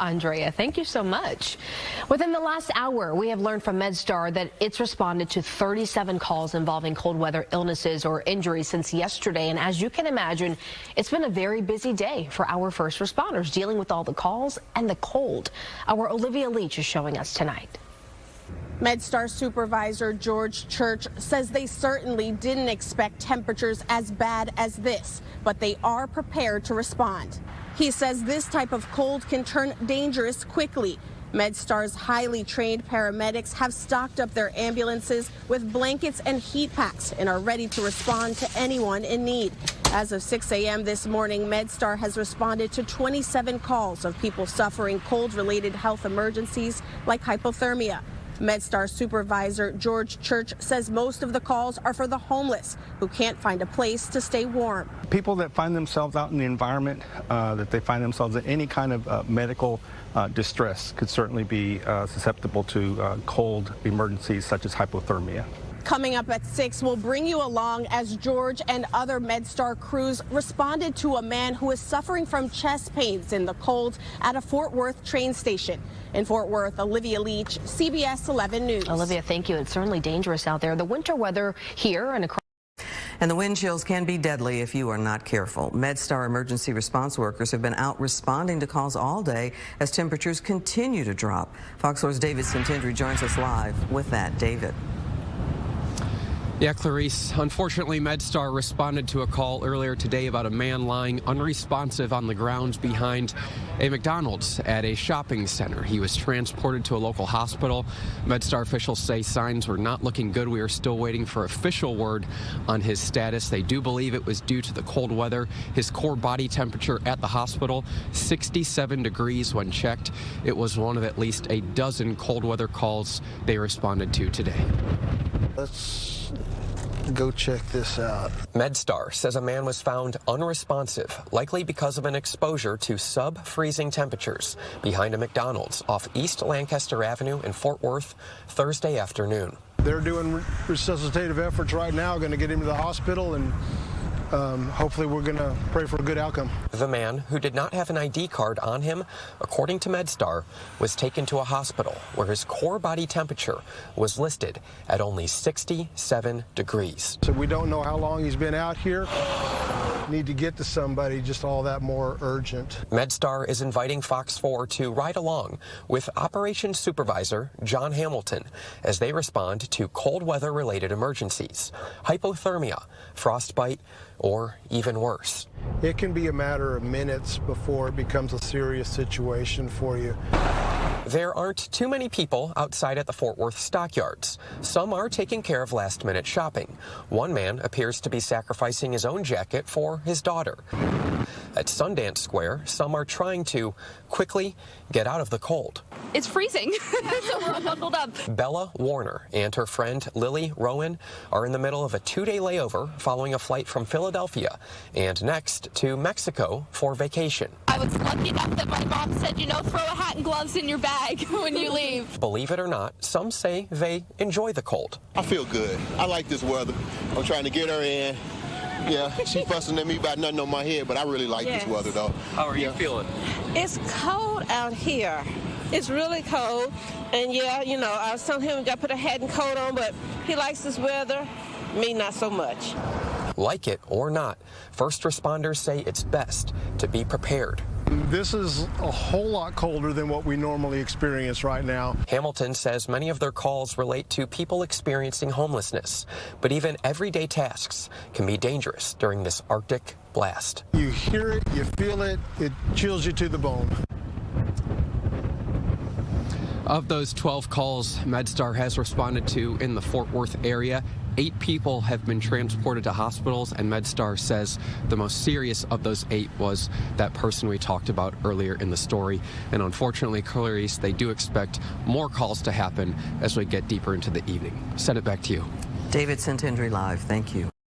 Andrea. Thank you so much. Within the last hour, we have learned from MedStar that it's responded to 37 calls involving cold weather illnesses or injuries since yesterday. And as you can imagine, it's been a very busy day for our first responders dealing with all the calls and the cold. Our Olivia Leach is showing us tonight. MedStar supervisor George Church says they certainly didn't expect temperatures as bad as this, but they are prepared to respond. He says this type of cold can turn dangerous quickly. MedStar's highly trained paramedics have stocked up their ambulances with blankets and heat packs and are ready to respond to anyone in need. As of 6 a.m. this morning, MedStar has responded to 27 calls of people suffering cold-related health emergencies like hypothermia. MedStar supervisor George Church says most of the calls are for the homeless who can't find a place to stay warm. People that find themselves out in the environment, that they find themselves in any kind of medical distress could certainly be susceptible to cold emergencies such as hypothermia. Coming up at 6, we'll bring you along as George and other MedStar crews responded to a man who is suffering from chest pains in the cold at a Fort Worth train station. In Fort Worth, Olivia Leach, CBS 11 News. Olivia, thank you. It's certainly dangerous out there. The winter weather here and across. And the wind chills can be deadly if you are not careful. MedStar emergency response workers have been out responding to calls all day as temperatures continue to drop. Fox 4's David Santindri joins us live with that. David. Yeah, Clarice, unfortunately, MedStar responded to a call earlier today about a man lying unresponsive on the grounds behind a McDonald's at a shopping center. He was transported to a local hospital. MedStar officials say signs were not looking good. We are still waiting for official word on his status. They do believe it was due to the cold weather. His core body temperature at the hospital, 67 degrees when checked. It was one of at least a dozen cold weather calls they responded to today. Let's go check this out. MedStar says a man was found unresponsive, likely because of an exposure to sub-freezing temperatures behind a McDonald's off East Lancaster Avenue in Fort Worth Thursday afternoon. They're doing resuscitative efforts right now, going to get him to the hospital, and hopefully we're going to pray for a good outcome. The man, who did not have an ID card on him, according to MedStar, was taken to a hospital where his core body temperature was listed at only 67 degrees. So we don't know how long he's been out here. Need to get to somebody just all that more urgent. MedStar is inviting Fox 4 to ride along with Operations Supervisor John Hamilton as they respond to cold weather-related emergencies, hypothermia, frostbite, or even worse. It can be a matter of minutes before it becomes a serious situation for you. There aren't too many people outside at the Fort Worth stockyards. Some are taking care of last-minute shopping. One man appears to be sacrificing his own jacket for his daughter. At Sundance Square, some are trying to quickly get out of the cold. It's freezing, so we're all bundled up. Bella Warner and her friend Lily Rowan are in the middle of a 2-day layover following a flight from Philadelphia and next to Mexico for vacation. I was lucky enough that my mom said, you know, throw a hat and gloves in your bag when you leave. Believe it or not, some say they enjoy the cold. I feel good. I like this weather. I'm trying to get her in. Yeah, she's fussing at me about nothing on my head, but I really like this weather, though. How are you feeling? It's cold out here. It's really cold. And yeah, you know, I was telling him we got to put a hat and coat on, but he likes this weather. Me, not so much. Like it or not, first responders say it's best to be prepared. This is a whole lot colder than what we normally experience right now. Hamilton says many of their calls relate to people experiencing homelessness, but even everyday tasks can be dangerous during this Arctic blast. You hear it, you feel it, it chills you to the bone. Of those 12 calls MedStar has responded to in the Fort Worth area, 8 people have been transported to hospitals, and MedStar says the most serious of those 8 was that person we talked about earlier in the story. And unfortunately, Clarice, they do expect more calls to happen as we get deeper into the evening. Send it back to you. David Santindri live. Thank you.